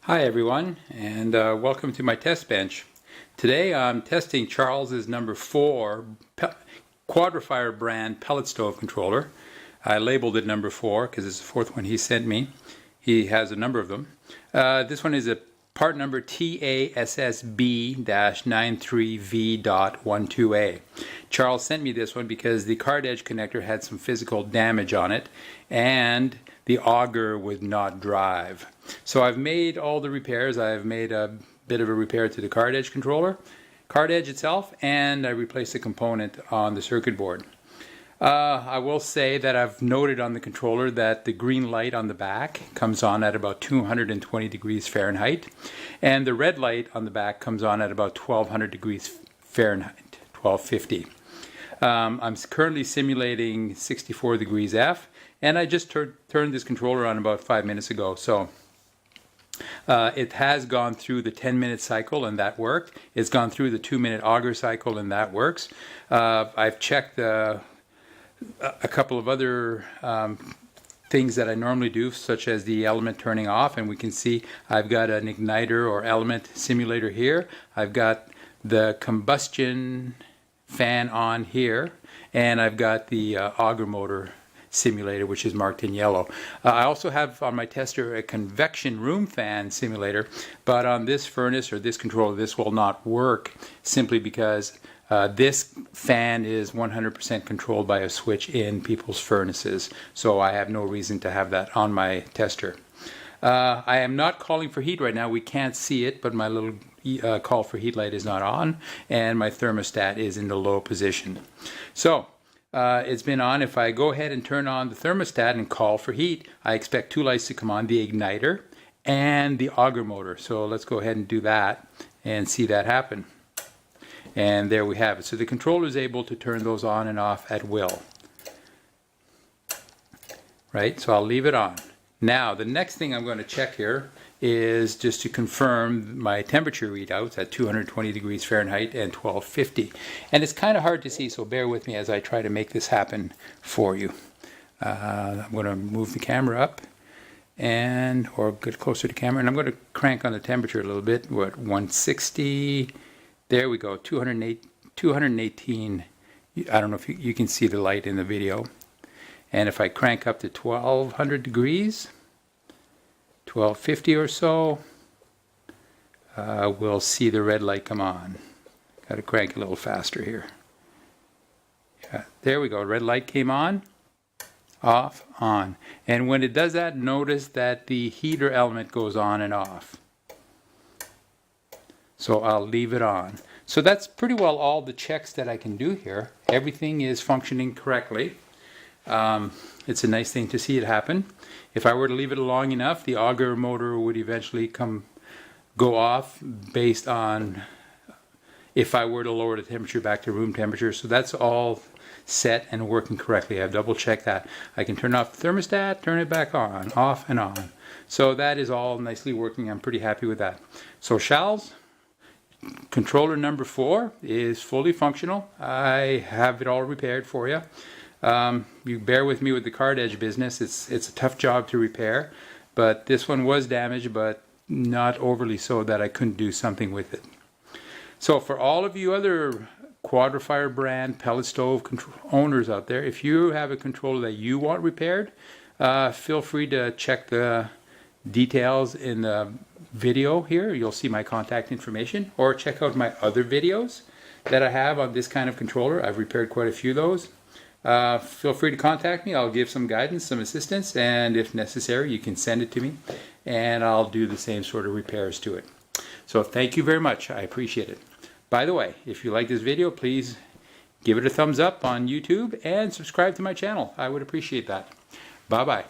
Hi everyone, and welcome to my test bench. Today I'm testing Charles's number 4 QuadraFire brand pellet stove controller. I labeled it number 4 because it's the fourth one he sent me. He has a number of them. This one is a part number TASSB-93V.12A. Charles sent me this one because the card edge connector had some physical damage on it and the auger would not drive. So I've made all the repairs. I've made a bit of a repair to the card edge controller, card edge itself, and I replaced a component on the circuit board. I will say that I've noted on the controller that the green light on the back comes on at about 220 degrees Fahrenheit, and the red light on the back comes on at about 1200 degrees Fahrenheit, 1250. I'm currently simulating 64 degrees F, and I just turned this controller on about 5 minutes ago. So it has gone through the 10-minute cycle and that worked. It's gone through the 2-minute auger cycle and that works. I've checked a couple of other things that I normally do, such as the element turning off, and we can see I've got an igniter or element simulator here. I've got the combustion fan on here, and I've got the auger motor simulator, which is marked in yellow. I also have on my tester a convection room fan simulator, but on this furnace or this controller this will not work simply because this fan is 100% controlled by a switch in people's furnaces, so I have no reason to have that on my tester. I am not calling for heat right now. We can't see it, but my little call for heat light is not on, and my thermostat is in the low position. So it's been on. If I go ahead and turn on the thermostat and call for heat, I expect two lights to come on, the igniter and the auger motor. So let's go ahead and do that and see that happen. And there we have it. So the controller is able to turn those on and off at will. Right? So I'll leave it on. Now the next thing I'm going to check here is just to confirm my temperature readouts at 220 degrees Fahrenheit and 1250. And it's kind of hard to see, so bear with me as I try to make this happen for you. I'm going to move the camera up or get closer to the camera, and I'm going to crank on the temperature a little bit. We're at 160. There we go, 218. I don't know if you can see the light in the video. And if I crank up to 1200 degrees, 1250 or so, we'll see the red light come on. Got to crank a little faster here. Yeah, there we go. Red light came on, off, on. And when it does that, notice that the heater element goes on and off. So I'll leave it on. So that's pretty well all the checks that I can do here. Everything is functioning correctly. It's a nice thing to see it happen. If I were to leave it long enough, the auger motor would eventually go off based on if I were to lower the temperature back to room temperature. So that's all set and working correctly. I've double checked that. I can turn off the thermostat, turn it back on, off and on. So that is all nicely working. I'm pretty happy with that. So Charles, controller number 4 is fully functional. I have it all repaired for you. You bear with me with the card edge business. It's a tough job to repair, but this one was damaged, but not overly so that I couldn't do something with it. So for all of you other QuadraFire brand pellet stove owners out there, if you have a controller that you want repaired, feel free to check the details in the video here. You'll see my contact information, or check out my other videos that I have on this kind of controller. I've repaired quite a few of those. Feel free to contact me. I'll give some guidance, some assistance, and if necessary you can send it to me and I'll do the same sort of repairs to it. So thank you very much. I appreciate it. By the way, if you like this video, please give it a thumbs up on YouTube and subscribe to my channel. I would appreciate that. Bye bye.